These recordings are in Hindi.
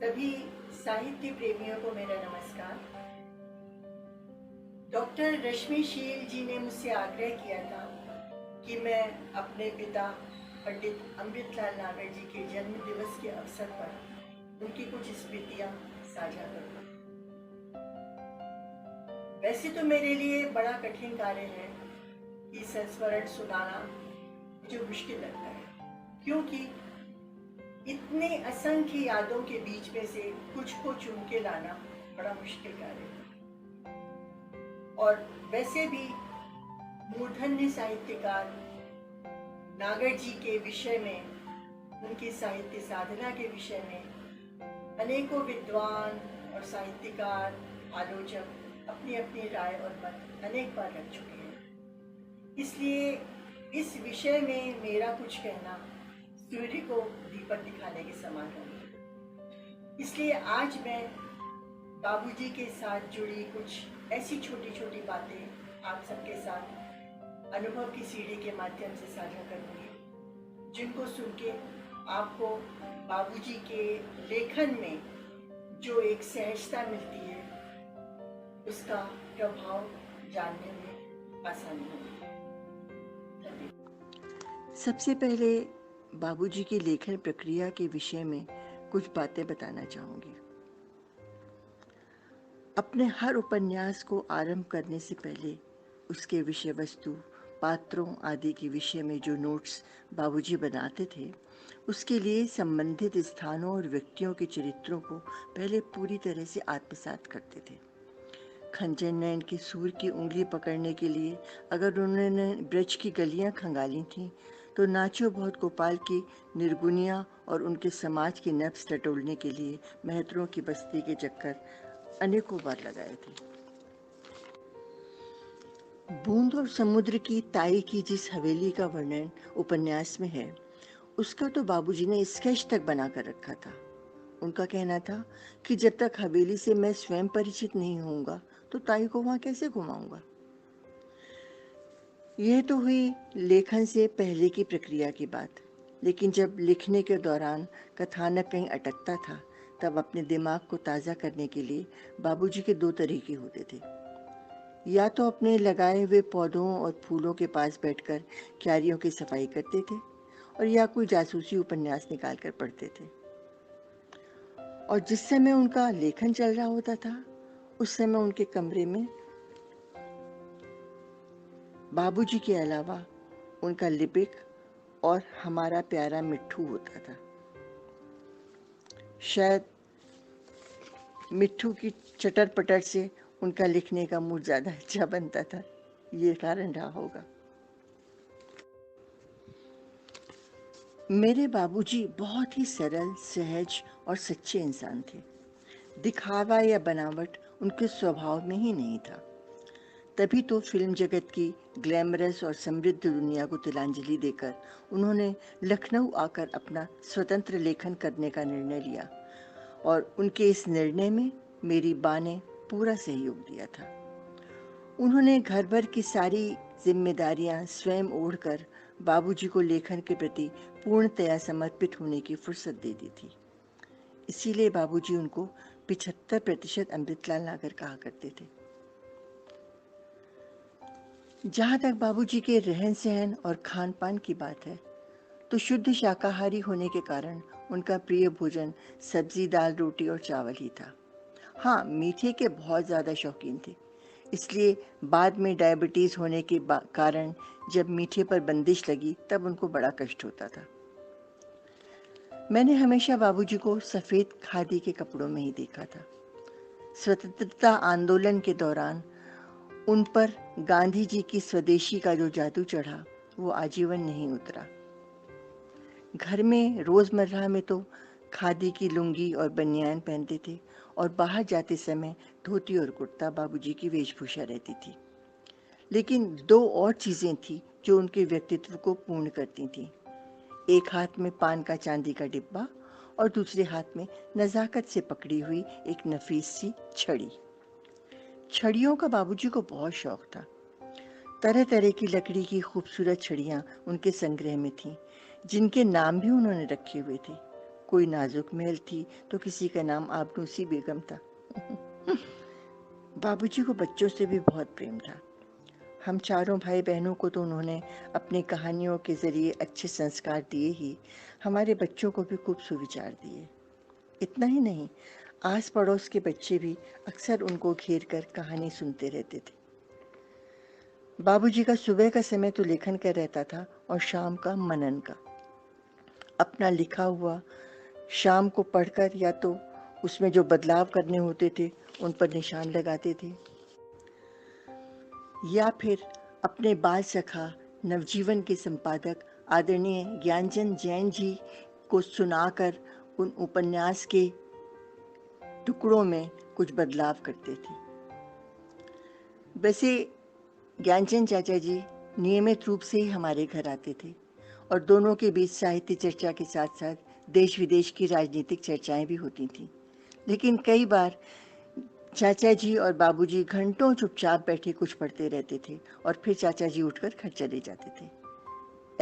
सभी साहित्य प्रेमियों को मेरा नमस्कार। डॉक्टर रश्मिशील जी ने मुझसे आग्रह किया था कि मैं अपने पिता पंडित अमृतलाल नागर जी के जन्म दिवस के अवसर पर उनकी कुछ स्मृतियां साझा करूं। वैसे तो मेरे लिए बड़ा कठिन कार्य है कि संस्मरण सुनाना मुझे मुश्किल लगता है, क्योंकि इतने असंख्य यादों के बीच में से कुछ को चुन के लाना बड़ा मुश्किल कार्य है। और वैसे भी मूर्धन्य साहित्यकार नागर जी के विषय में, उनकी साहित्य साधना के विषय में अनेकों विद्वान और साहित्यकार, आलोचक अपनी अपनी राय और मत अनेक बार रख चुके हैं। इसलिए इस विषय में मेरा कुछ कहना सूर्य को दीपक दिखाने के समान है। इसलिए आज मैं बाबूजी के साथ जुड़ी कुछ ऐसी छोटी छोटी बातें आप सबके साथ अनुभव की सीढ़ी के माध्यम से साझा करूंगी, जिनको सुन के आपको बाबूजी के लेखन में जो एक सहजता मिलती है, उसका प्रभाव जानने में आसानी होगी। सबसे पहले बाबूजी की लेखन प्रक्रिया के विषय में कुछ बातें बताना चाहूँगी। अपने हर उपन्यास को आरंभ करने से पहले उसके विषय वस्तु, पात्रों आदि के विषय में जो नोट्स बाबूजी बनाते थे, उसके लिए संबंधित स्थानों और व्यक्तियों के चरित्रों को पहले पूरी तरह से आत्मसात करते थे। खंजर नयन के सूर की उंगली पकड़ने के लिए अगर उन्होंने ब्रज की गलियां खंगाली थीं, तो नाचो बहुत गोपाल की निर्गुनिया और उनके समाज की नब्ज टटोलने के लिए मेहतरों की बस्ती के चक्कर अनेकों बार लगाए थे। बूंद और समुद्र की ताई की जिस हवेली का वर्णन उपन्यास में है, उसका तो बाबूजी ने स्केच तक बनाकर रखा था। उनका कहना था कि जब तक हवेली से मैं स्वयं परिचित नहीं होऊंगा, तो ताई को वहां कैसे घुमाऊंगा। यह तो हुई लेखन से पहले की प्रक्रिया की बात, लेकिन जब लिखने के दौरान कथानक कहीं अटकता था, तब अपने दिमाग को ताज़ा करने के लिए बाबूजी के दो तरीके होते थे। या तो अपने लगाए हुए पौधों और फूलों के पास बैठकर क्यारियों की सफाई करते थे, और या कोई जासूसी उपन्यास निकाल कर पढ़ते थे। और जिस समय उनका लेखन चल रहा होता था, उस समय उनके कमरे में बाबूजी के अलावा उनका लिपिक और हमारा प्यारा मिट्ठू होता था। शायद मिट्ठू की चटर पटर से उनका लिखने का मूड ज़्यादा अच्छा बनता था, ये कारण रहा होगा। मेरे बाबूजी बहुत ही सरल, सहज और सच्चे इंसान थे। दिखावा या बनावट उनके स्वभाव में ही नहीं था। तभी तो फिल्म जगत की ग्लैमरस और समृद्ध दुनिया को तिलांजलि देकर उन्होंने लखनऊ आकर अपना स्वतंत्र लेखन करने का निर्णय लिया, और उनके इस निर्णय में मेरी बा ने पूरा सहयोग दिया था। उन्होंने घर भर की सारी जिम्मेदारियां स्वयं ओढ़कर बाबूजी को लेखन के प्रति पूर्णतया समर्पित होने की फुर्सत दे दी थी। इसीलिए बाबूजी उनको 75% अमृतलाल नागर कहा करते थे। जहाँ तक बाबूजी के रहन सहन और खान पान की बात है, तो शुद्ध शाकाहारी होने के कारण उनका प्रिय भोजन सब्जी, दाल, रोटी और चावल ही था। हाँ, मीठे के बहुत ज़्यादा शौकीन थे, इसलिए बाद में डायबिटीज़ होने के कारण जब मीठे पर बंदिश लगी, तब उनको बड़ा कष्ट होता था। मैंने हमेशा बाबूजी को सफ़ेद खादी के कपड़ों में ही देखा था। स्वतंत्रता आंदोलन के दौरान उन पर गांधी जी की स्वदेशी का जो जादू चढ़ा, वो आजीवन नहीं उतरा। घर में रोज़मर्रा में तो खादी की लुंगी और बनियान पहनते थे, और बाहर जाते समय धोती और कुर्ता बाबूजी की वेशभूषा रहती थी। लेकिन दो और चीज़ें थी जो उनके व्यक्तित्व को पूर्ण करती थीं। एक हाथ में पान का चांदी का डिब्बा, और दूसरे हाथ में नज़ाकत से पकड़ी हुई एक नफीस सी छड़ी। छड़ियों का बाबूजी को बहुत शौक था। तरह तरह की लकड़ी की खूबसूरत छड़ियाँ उनके संग्रह में थीं, जिनके नाम भी उन्होंने रखे हुए थे। कोई नाजुक महल थी तो किसी का नाम आबनूसी बेगम था। बाबूजी को बच्चों से भी बहुत प्रेम था। हम चारों भाई बहनों को तो उन्होंने अपनी कहानियों के ज़रिए अच्छे संस्कार दिए ही, हमारे बच्चों को भी खूब सुविचार दिए। इतना ही नहीं, आस पड़ोस के बच्चे भी अक्सर उनको घेर कर कहानी सुनते रहते थे। बाबूजी का सुबह का समय तो लेखन का रहता था और शाम का मनन का। अपना लिखा हुआ शाम को पढ़कर या तो उसमें जो बदलाव करने होते थे उन पर निशान लगाते थे, या फिर अपने बाल सखा नवजीवन के संपादक आदरणीय ज्ञानचंद जैन जी को सुनाकर उन उपन्यास के टुकड़ों में कुछ बदलाव करते थे। वैसे ज्ञानचंद चाचा जी नियमित रूप से ही हमारे घर आते थे और दोनों के बीच साहित्य चर्चा के साथ साथ देश विदेश की राजनीतिक चर्चाएं भी होती थीं। लेकिन कई बार चाचा जी और बाबूजी घंटों चुपचाप बैठे कुछ पढ़ते रहते थे और फिर चाचा जी उठकर घर चले जाते थे।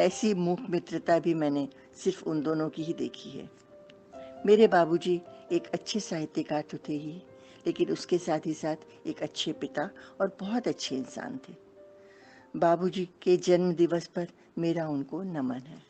ऐसी मूक मित्रता भी मैंने सिर्फ उन दोनों की ही देखी है। मेरे बाबूजी एक अच्छे साहित्यकार तो थे ही, लेकिन उसके साथ ही साथ एक अच्छे पिता और बहुत अच्छे इंसान थे। बाबूजी के जन्म दिवस पर मेरा उनको नमन है।